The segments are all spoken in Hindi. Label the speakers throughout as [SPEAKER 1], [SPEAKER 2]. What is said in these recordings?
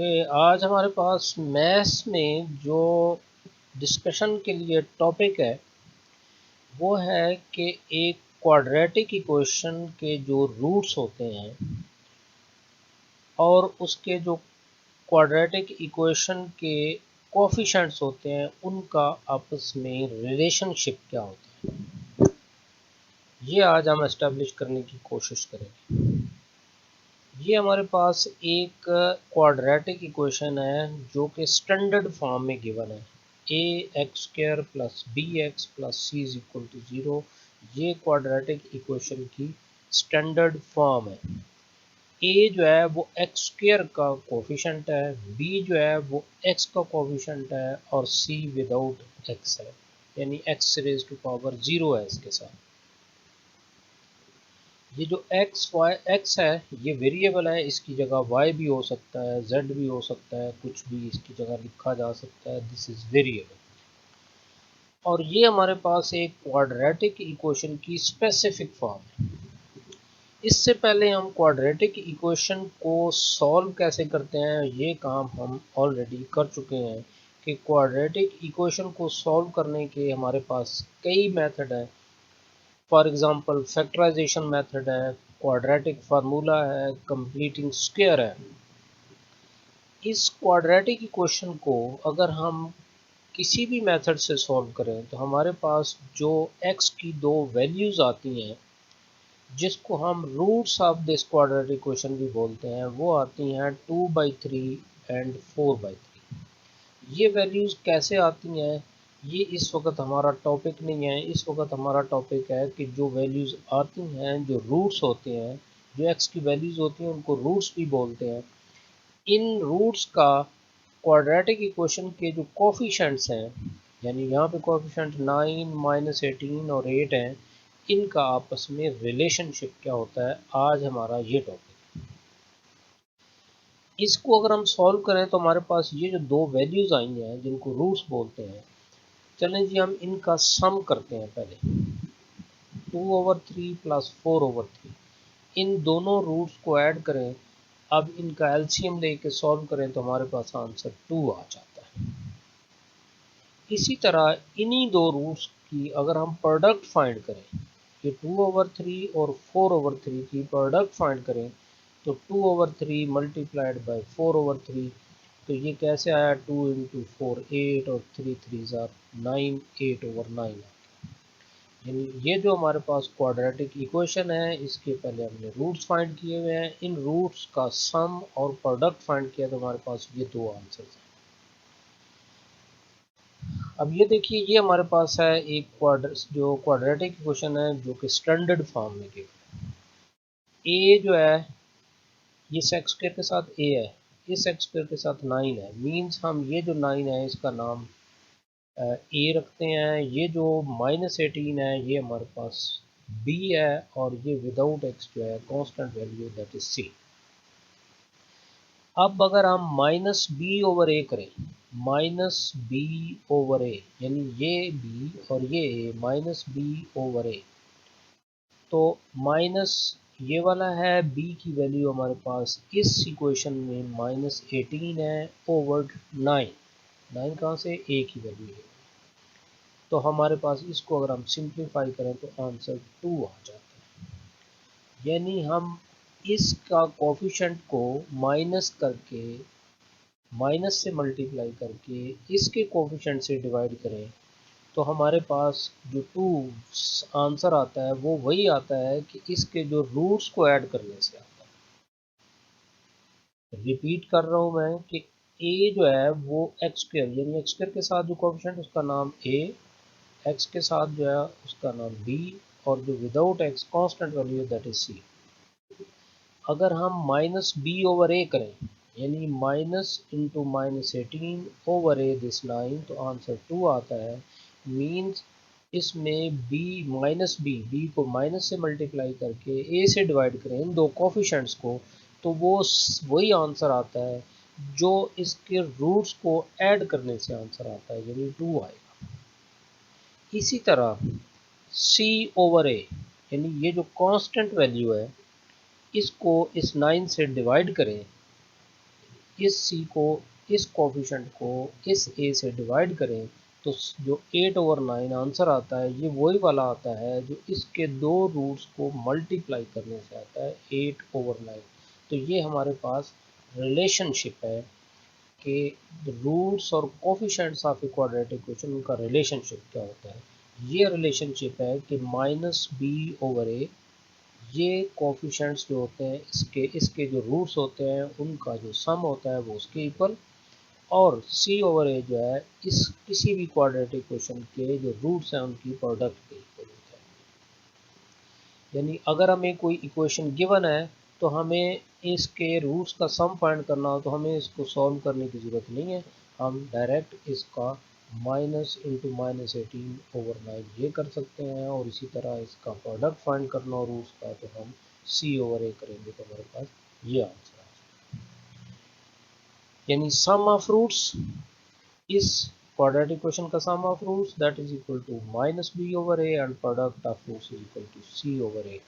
[SPEAKER 1] कि आज हमारे पास मैथ्स में जो डिस्कशन के लिए टॉपिक है वो है कि एक क्वाड्रेटिक इक्वेशन के जो रूट्स होते हैं और उसके जो क्वाड्रेटिक इक्वेशन के कोफिशिएंट्स होते हैं उनका आपस में रिलेशनशिप क्या होता है, ये आज हम एस्टेब्लिश करने की कोशिश करेंगे। ये हमारे पास एक क्वाड्रेटिक इक्वेशन है जो कि स्टैंडर्ड फॉर्म में गिवन है a x square plus b x plus c is equal to 0। ये क्वाड्रेटिक इक्वेशन की स्टैंडर्ड फॉर्म है। ए जो है वो एक्स स्क्वायर का कोफिशिएंट है, बी जो है वो एक्स का कोफिशिएंट है और सी विदाउट एक्स है, यानी एक्स रेज टू पावर 0 है इसके साथ। ये जो एक्स है ये वेरिएबल है, इसकी जगह वाई भी हो सकता है, जेड भी हो सकता है, कुछ भी इसकी जगह लिखा जा सकता है। This is variable. और ये हमारे पास एक क्वाड्रेटिक इक्वेशन की स्पेसिफिक फॉर्म है। इससे पहले हम क्वाड्रेटिक इक्वेशन को सॉल्व कैसे करते हैं ये काम हम ऑलरेडी कर चुके हैं कि क्वाड्रेटिक इक्वेशन को सॉल्व करने के हमारे पास कई मेथड हैं। फॉर एग्जांपल फैक्टराइजेशन मेथड है, क्वाड्रेटिक फार्मूला है, कंप्लीटिंग स्क्वायर है। इस क्वाड्रेटिक इक्वेशन को अगर हम किसी भी मेथड से सॉल्व करें तो हमारे पास जो x की दो वैल्यूज़ आती हैं जिसको हम roots of this quadratic equation भी बोलते हैं, वो आती हैं 2/3 एंड 4/3। ये वैल्यूज़ कैसे आती हैं ये इस वक्त हमारा टॉपिक नहीं है। इस वक्त हमारा टॉपिक है कि जो वैल्यूज़ आती हैं, जो रूट्स होते हैं, जो एक्स की वैल्यूज़ होती हैं उनको रूट्स भी बोलते हैं। इन रूट्स का क्वाड्रेटिक इक्वेशन के जो कोफिशिएंट्स हैं, यानी यहाँ पे कोफिशिएंट 9, -18 और 8 हैं, इनका आपस में रिलेशनशिप क्या होता है, आज हमारा ये टॉपिक। इसको अगर हम सॉल्व करें तो हमारे पास ये जो दो वैल्यूज़ आई हैं जिनको रूट्स बोलते हैं, चलें जी हम इनका सम करते हैं। पहले 2/3 प्लस 4/3, इन दोनों रूट्स को ऐड करें। अब इनका एलसीएम लेके सॉल्व करें तो हमारे पास आंसर 2 आ जाता है। इसी तरह इन्हीं दो रूट्स की अगर हम प्रोडक्ट फाइंड करें, ये 2/3 और 4/3 की प्रोडक्ट फाइंड करें तो 2/3 मल्टीप्लाइड बाय 4/3, तो ये कैसे आया, 2 इंटू 4 8 और 3 3 ज़ार 9, 8/9। यानी ये जो हमारे पास क्वाड्रेटिक इक्वेशन है इसके पहले हमने रूट्स फाइंड किए हुए हैं, इन रूट्स का सम और प्रोडक्ट फाइंड किया तो हमारे पास ये दो आंसर्स हैं। अब ये देखिए ये हमारे पास है एक जो क्वाड्रेटिक इक्वेशन है जो कि स्टैंडर्ड फॉर्म में गिवन है। ए जो है ये एक्स स्क्वायर के साथ ए है, इस एक्स स्क्वायर के साथ 9 है, मींस हम ये जो 9 है इसका नाम ए रखते हैं। ये जो -18 है ये हमारे पास बी है और ये विदाउट एक्स जो है constant value that is C. अब अगर हम -b/a करें, -b/a यानी ये b और ये a, -b/a, तो माइनस ये वाला है b की वैल्यू हमारे पास इस इक्वेशन में -18 है ओवर 9। 9 कहाँ से, a की वैल्यू है, तो हमारे पास इसको अगर हम सिंप्लीफाई करें तो आंसर 2 आ जाता है। यानी हम इसका कोफिशिएंट को माइनस करके, माइनस से मल्टीप्लाई करके इसके कोफिशिएंट से डिवाइड करें तो हमारे पास जो 2 आंसर आता है वो वही आता है कि इसके जो रूट्स को ऐड करने से आता है। रिपीट कर रहा हूँ मैं कि a जो है वो एक्स स्क्वायर, यानी एक्स स्क्वायर के साथ जो कोफिशिएंट उसका नाम a, एक्स के साथ जो है उसका नाम b, और जो without x constant value that is c। अगर हम -b/a करें यानी माइनस इंटू -18/a दिस 9, तो आंसर 2 आता है। मीन्स इसमें b को माइनस से मल्टीप्लाई करके a से डिवाइड करें इन दो कोफिशिएंट्स को, तो वो वही आंसर आता है जो इसके रूट्स को ऐड करने से आंसर आता है, यानी 2 आएगा। इसी तरह c/a यानी ये जो कांस्टेंट वैल्यू है इसको इस 9 से डिवाइड करें, इस सी को, इस कोफिशिएंट को इस ए से डिवाइड करें तो जो 8/9 आंसर आता है ये वही वाला आता है जो इसके दो रूट्स को मल्टीप्लाई करने से आता है 8/9। तो ये हमारे पास रिलेशनशिप है कि रूट्स और coefficients of a quadratic equation उनका रिलेशनशिप क्या होता है। ये रिलेशनशिप है कि -b/a, ये कोफिशिएंट्स जो होते हैं इसके जो रूट्स होते हैं उनका जो सम होता है वो उसके इक्वल, और c/a जो है इस किसी भी क्वाड्रेटिक इक्वेशन के जो रूट्स हैं उनकी प्रोडक्ट के इक्वल होता है। यानी अगर हमें कोई इक्वेशन गिवन है तो हमें इसके रूट्स का सम फाइंड करना हो तो हमें इसको सॉल्व करने की ज़रूरत नहीं है, हम डायरेक्ट इसका -(-18/9) ये कर सकते हैं, और इसी तरह इसका प्रोडक्ट फाइंड करना हो रूट्स का तो हम c/a करेंगे तो हमारे पास ये आंसर आ जाएगा। यानी सम ऑफ रूट्स इस quadratic equation का sum of roots that is equal to -b/a and product of roots is equal to c/a।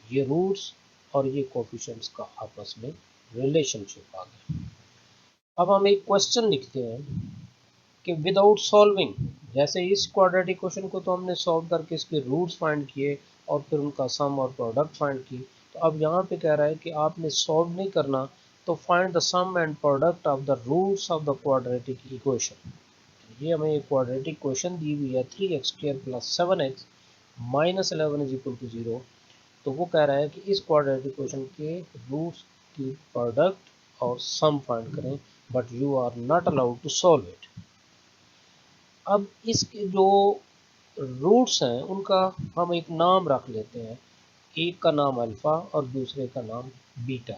[SPEAKER 1] ये रूट्स और ये कोफिशिएंट्स का आपस में रिलेशनशिप आ गया। अब हम एक क्वेश्चन लिखते हैं कि विदाउट सॉल्विंग, जैसे इस क्वाड्रेटिक इक्वेशन को तो हमने सॉल्व करके इसके रूट्स फाइंड किए और फिर उनका सम और प्रोडक्ट फाइंड की, तो अब यहाँ पे कह रहा है कि आपने सॉल्व नहीं करना, तो find the sum and product of the roots of the quadratic equation. ये हमें एक क्वाड्रेटिक इक्वेशन दी हुई है 3x² + 7x - 11 = 0। तो वो कह रहा है कि इस क्वाड्रेटिक इक्वेशन के रूट्स की प्रोडक्ट और सम फाइंड करें, but you are not allowed to solve it. अब इसके जो रूट्स हैं उनका हम एक नाम रख लेते हैं, एक का नाम अल्फ़ा और दूसरे का नाम बीटा।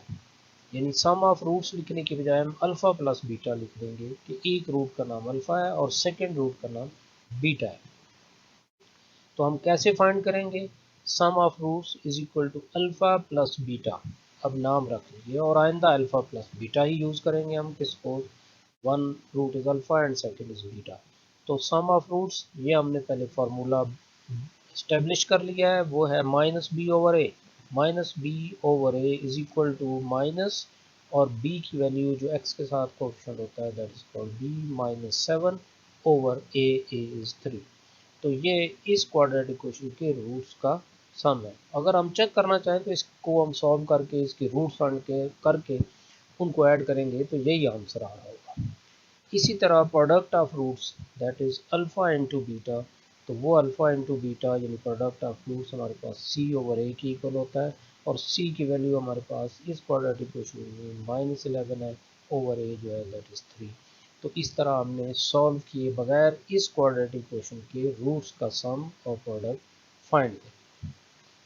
[SPEAKER 1] यानी सम ऑफ रूट्स लिखने के बजाय हम अल्फ़ा प्लस बीटा लिख देंगे कि एक रूट का नाम अल्फ़ा है और सेकेंड रूट का नाम बीटा है। तो हम कैसे फाइंड करेंगे, sum of roots is equal to alpha plus beta. अब नाम रख लीजिए और आइंदा अल्फ़ा प्लस बीटा ही यूज़ करेंगे हम, किसको, one root is alpha and second is beta. तो सम ऑफ रूट्स ये हमने पहले फार्मूला इस्टेब्लिश कर लिया है, वो है -b/a। -b/a is equal to minus और b की वैल्यू जो x के साथ कोएफिशिएंट होता है that is called b - 7/a is 3। तो ये इस क्वाड्रेटिक इक्वेशन के रूट्स का सम है। अगर हम चेक करना चाहें तो इसको हम सॉल्व करके इसके रूट्स फाइंड करके उनको ऐड करेंगे तो यही आंसर आ रहा होगा। इसी तरह product of roots that is alpha into beta, तो वो अल्फ़ा इंटू बीटा यानी प्रोडक्ट ऑफ रूट्स हमारे पास c/a की इक्वल होता है, और c की वैल्यू हमारे पास इस क्वाड्रेटिक इक्वेशन में -11 है, ओवर a जो है दैट इज 3। तो इस तरह हमने सॉल्व किए बगैर इस क्वाड्रेटिक इक्वेशन के रूट्स का सम और प्रोडक्ट फाइंड करें।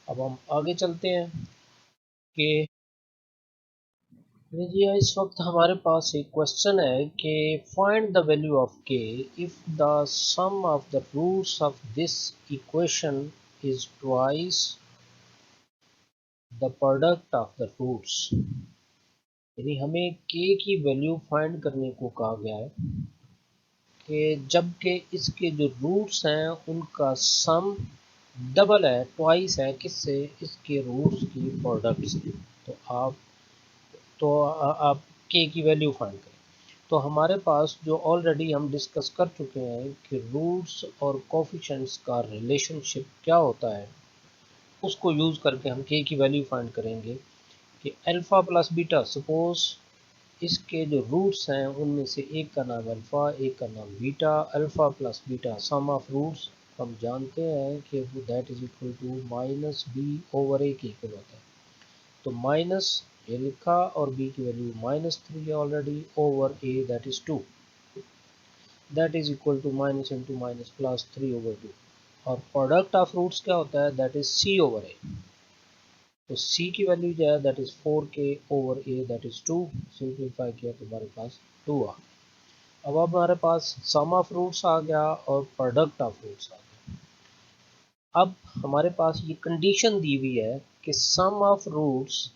[SPEAKER 1] अब हम आगे चलते हैं कि देखिए इस वक्त हमारे पास एक क्वेश्चन है कि find the value of k if the sum of the roots of this equation is twice the product of the roots. यानी हमें k की वैल्यू फाइंड करने को कहा गया है कि जबकि इसके जो रूट्स हैं उनका सम डबल है, ट्वाइस है, किससे, इसके रूट्स की प्रोडक्ट से। तो आप k की वैल्यू फाइंड करें। तो हमारे पास जो ऑलरेडी हम डिस्कस कर चुके हैं कि रूट्स और कोफिशिएंट्स का रिलेशनशिप क्या होता है, उसको यूज़ करके हम k की वैल्यू फाइंड करेंगे कि अल्फ़ा प्लस बीटा, सपोज इसके जो रूट्स हैं उनमें से एक का नाम अल्फ़ा, एक का नाम beta, alpha plus beta sum of roots हम जानते हैं कि that is equal to -b/a की इक्वल होता है। तो माइनस ये लिखा और b की वैल्यू -3 है already, over a that is 2, that is equal to minus into minus plus 3/2। और प्रोडक्ट ऑफ रूट्स क्या होता है, दैट इज c/a। तो c की वैल्यू जो है that is 4k over a that is 2, simplify किया तो हमारे पास 2 आ। अब हमारे पास सम ऑफ रूट्स आ गया और प्रोडक्ट ऑफ रूट्स आ गया। अब हमारे पास ये कंडीशन दी हुई है कि सम ऑफ रूट्स,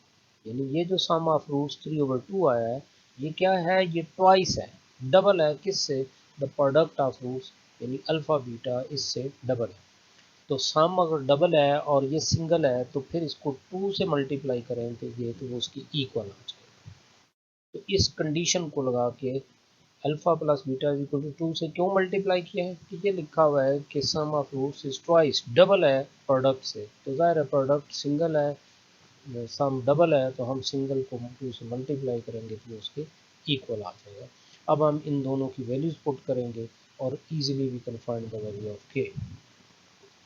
[SPEAKER 1] यानी ये जो सम ऑफ रूट्स 3/2 आया है ये क्या है, ये ट्वाइस है, डबल है, किससे, द प्रोडक्ट ऑफ रूट्स यानी अल्फ़ा बीटा इससे डबल है। तो सम अगर डबल है और ये सिंगल है तो फिर इसको 2 से मल्टीप्लाई करें तो ये तो वो उसकी इक्वल आ जाएगा। तो इस कंडीशन को लगा के alpha plus beta is equal to 2 से क्यों मल्टीप्लाई किया है कि ये लिखा हुआ है कि sum of roots is twice, double है प्रोडक्ट से, तो ज़ाहिर है प्रोडक्ट सिंगल है, सम डबल है, तो हम सिंगल को 2 से मल्टीप्लाई करेंगे तो उसके इक्वल आ जाएगा। अब हम इन दोनों की वैल्यूज पुट करेंगे और easily we can find the value of k.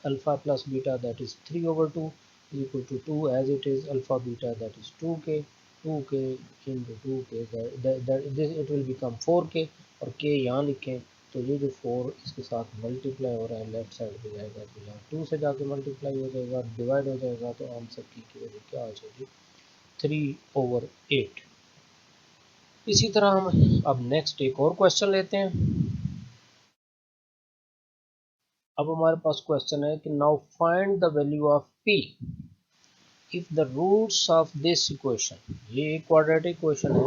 [SPEAKER 1] Alpha plus beta that is 3/2 is equal to 2 as it is alpha beta that is 2k into 2k this it will become 4k और k यहाँ लिखें तो ये जो 4 इसके साथ मल्टीप्लाई हो रहा है लेफ्ट साइड पे जाएगा तो यहाँ 2 से जाके मल्टीप्लाई हो जाएगा, डिवाइड हो जाएगा, तो आंसर की वैल्यू क्या आ जाएगी 3/8। इसी तरह हम अब नेक्स्ट एक और क्वेश्चन लेते हैं। अब हमारे पास क्वेश्चन है कि now find the value of p if the roots of this equation, ये एक क्वाड्रेटिक इक्वेशन है,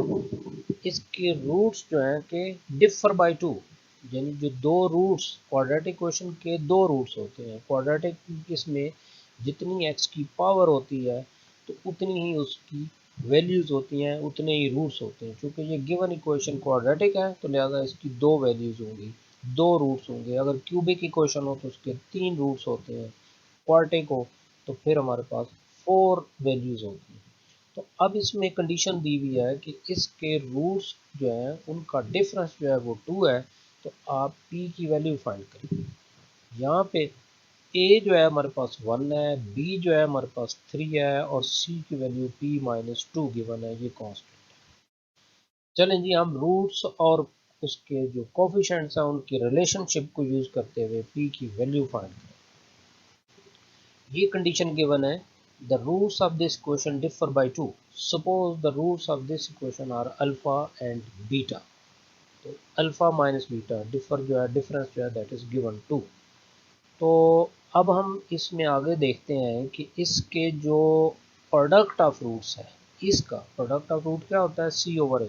[SPEAKER 1] इसके रूट्स जो हैं कि डिफर बाय 2, यानी जो दो रूट्स क्वाड्रेटिक इक्वेशन के दो रूट्स होते हैं, क्वाड्रेटिक इसमें जितनी x की पावर होती है तो उतनी ही उसकी वैल्यूज होती हैं, उतने ही रूट्स होते हैं। क्योंकि ये गिवन इक्वेशन क्वाड्रेटिक है तो लिहाजा इसकी दो वैल्यूज होंगी, दो रूट्स होंगे। अगर क्यूबिक इक्वेशन हो तो उसके 3 रूट्स होते हैं, क्वार्टिक हो तो फिर हमारे पास 4 वैल्यूज होती हैं। तो अब इसमें कंडीशन दी हुई है कि इसके रूट्स जो हैं उनका डिफरेंस जो है वो 2 है, तो आप p की वैल्यू फाइंड करें। यहाँ पे a जो है हमारे पास 1 है, b जो है हमारे पास 3 है और c की वैल्यू p-2 गिवन है, ये कांस्टेंट है। चलें जी, हम रूट्स और उसके जो कोफिशिएंट्स हैं उनकी रिलेशनशिप को यूज करते हुए p की वैल्यू फाइंड करें। ये कंडीशन गिवन है the roots of this equation differ by 2, suppose the roots of this equation are alpha and beta, तो अल्फा माइनस बीटा डिफर जो है डिफरेंस जो है दैट इज गिवन 2। तो अब हम इसमें आगे देखते हैं कि इसके जो प्रोडक्ट ऑफ रूट्स है, इसका प्रोडक्ट ऑफ रूट क्या होता है c/a,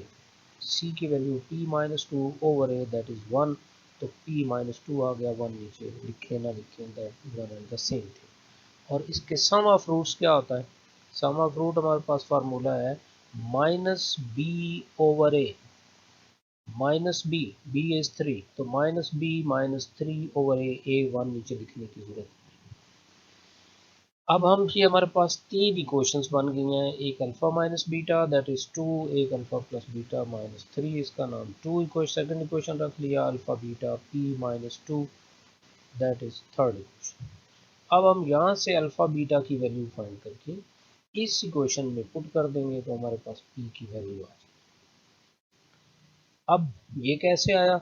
[SPEAKER 1] c की वैल्यू p-2/a दैट इज 1, तो p-2 आ गया, 1 नीचे लिखे ना लिखे that one and the same thing. और इसके सम ऑफ रूट्स क्या होता है, सम ऑफ रूट हमारे पास फार्मूला है -b/a, -b इज 3, तो -b-3/a, a1 नीचे लिखने की जरूरत। अब हम ये हमारे पास तीन इक्वेशंस बन गई हैं, एक alpha minus beta that is 2, एक अल्फा प्लस बीटा -3, इसका नाम 2 इक्वेशन, सेकंड इक्वेशन रख लिया, alpha beta p-2 that is third equation. अब हम यहाँ से अल्फा बीटा की वैल्यू फाइंड करके इस इक्वेशन में पुट कर देंगे तो हमारे पास p की वैल्यू आ जाएगी। अब ये कैसे आया,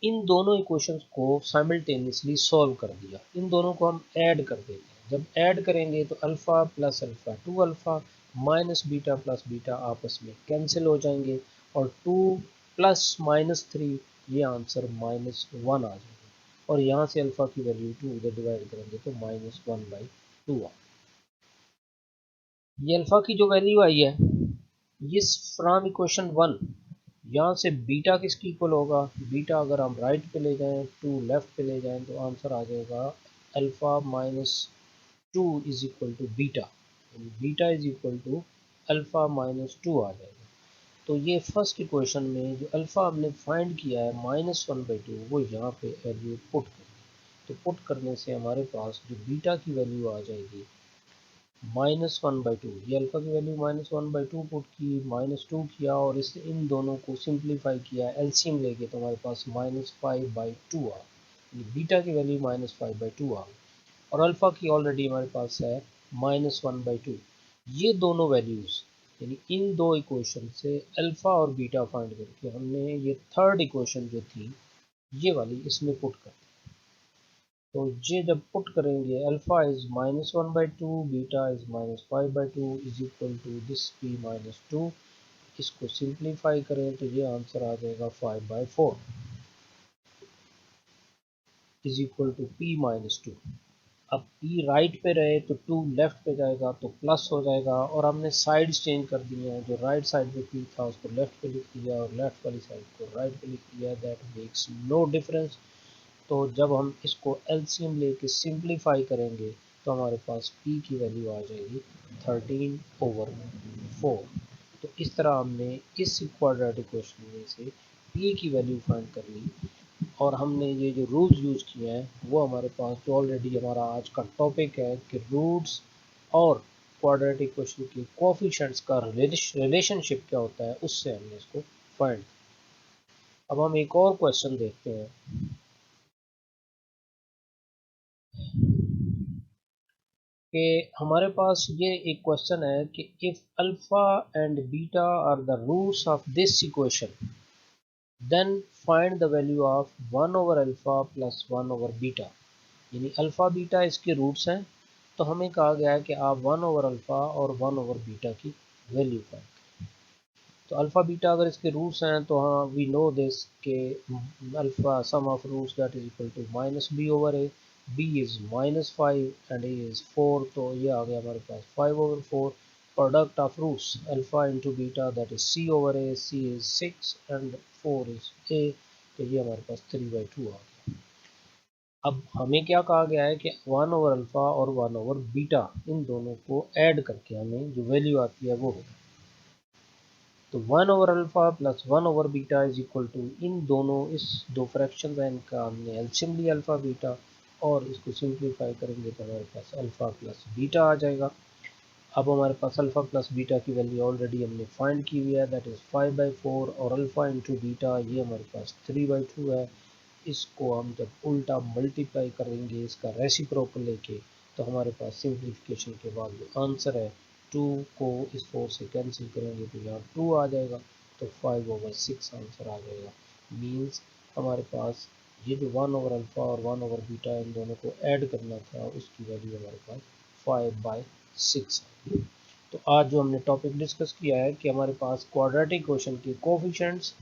[SPEAKER 1] इन दोनों इक्वेशंस को साइमल्टेनियसली सॉल्व कर दिया, इन दोनों को हम ऐड कर देते हैं। जब ऐड करेंगे तो alpha plus alpha 2 alpha minus beta plus beta आपस में कैंसिल हो जाएंगे और 2 प्लस -3 ये आंसर -1 आ जाएगा। और यहाँ से अल्फा की वैल्यू 2 उधर डिवाइड करेंगे तो -1/2 आ। ये अल्फा की जो वैल्यू आई है ये फ्रॉम इक्वेशन 1, यहाँ से बीटा किसकी इक्वल होगा, बीटा अगर हम राइट पे ले जाएं 2 लेफ्ट पे ले जाएं तो आंसर आ जाएगा alpha is equal to beta, beta is equal to alpha आ जाएगा। तो ये फर्स्ट इक्वेशन में जो अल्फा हमने फाइंड किया है -1/2 वो यहाँ पे वैल्यू पुट करें, तो पुट करने से हमारे पास जो बीटा की वैल्यू आ जाएगी -1/2, ये अल्फा की वैल्यू -1/2 पुट की, -2 किया और इससे इन दोनों को सिंप्लीफाई किया, एलसीएम लेके, तो हमारे पास -5/2 आ, ये बीटा की वैल्यू -5/2 आ और अल्फा की ऑलरेडी हमारे पास है -1/2। ये दोनों वैल्यूज यानी इन दो इक्वेशन से अल्फा और बीटा फाइंड करके हमने ये थर्ड इक्वेशन जो थी ये वाली इसमें पुट कर, तो ये जब पुट करेंगे alpha is -1/2, beta is -5/2 is equal to this p-2, इसको सिंप्लीफाई करें तो ये आंसर आ जाएगा 5/4 इज इक्वल टू p-2। अब p राइट पे रहे तो 2 लेफ्ट पे जाएगा तो प्लस हो जाएगा और हमने साइड चेंज कर दिए हैं, जो राइट साइड पे p था उसको लेफ्ट पे लिख दिया और लेफ्ट वाली साइड को राइट पे लिख दिया, दैट मेक्स नो डिफरेंस। तो जब हम इसको एलसीएम लेके सिंप्लीफाई करेंगे तो हमारे पास p की वैल्यू आ जाएगी 13/4। तो इस तरह हमने इस क्वाड्रेटिक क्वेश्चन में से पी की वैल्यू फाइंड कर ली, और हमने ये जो रूल्स यूज़ किए हैं वो हमारे पास जो ऑलरेडी हमारा आज का टॉपिक है कि रूट्स और क्वाड्रेटिक क्वेश्चन की कोफिशिएंट्स का रिलेशनशिप क्या होता है, उससे हमने इसको फाइंड। अब हम एक और क्वेश्चन देखते हैं कि हमारे पास ये एक क्वेश्चन है कि if alpha and beta are the roots of this equation then find the value of 1 over alpha plus 1 over beta. यानी अल्फा बीटा इसके रूट्स हैं, तो हमें कहा गया है कि आप 1 ओवर अल्फा और 1 ओवर बीटा की वैल्यू फाइंड। तो अल्फा बीटा अगर इसके रूट्स हैं तो हाँ वी नो दिस के alpha sum of roots that is equal to minus B over A, B is -5 and A is 4, तो ये आ गया हमारे पास 5 over 4। Product of roots alpha into beta that is C over A, C is 6 and 4 is A, तो ये हमारे पास 3/2 आ गया। अब हमें क्या कहा गया है कि 1 ओवर अल्फा और 1 ओवर बीटा इन दोनों को ऐड करके हमें जो वैल्यू आती है वो होगा। तो 1 over alpha plus 1 over beta is equal to, इन दोनों इस दो फ्रैक्शन है इनका हमने एलसीएम लिया अल्फा बीटा, और इसको सिंप्लीफाई करेंगे तो हमारे पास अल्फा प्लस बीटा आ जाएगा। अब हमारे पास अल्फा प्लस बीटा की वैल्यू ऑलरेडी हमने फाइंड की हुई है, दैट इज़ 5/4, और अल्फा इंटू बीटा ये हमारे पास 3/2 है। इसको हम जब उल्टा मल्टीप्लाई करेंगे इसका रेसिप्रोकल लेके, तो हमारे पास सिंप्लीफिकेशन के बाद जो आंसर है 2 को इस 4 से कैंसिल करेंगे तो यहाँ 2 आ जाएगा, तो 5/6 आंसर आ जाएगा। मीन्स हमारे पास ये जो 1 ओवर अल्फा और 1 ओवर बीटा इन दोनों को ऐड करना था उसकी वैल्यू हमारे पास 5/6। तो आज जो हमने टॉपिक डिस्कस किया है कि हमारे पास क्वाड्रेटिक क्वेश्चन के कोफिशिएंट्स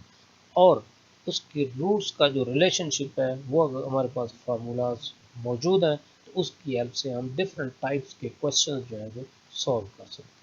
[SPEAKER 1] और उसके रूट्स का जो रिलेशनशिप है वो अगर हमारे पास फार्मूलाज मौजूद हैं तो उसकी हेल्प से हम डिफरेंट टाइप्स के क्वेश्चन जो है वो सॉल्व कर सकते हैं।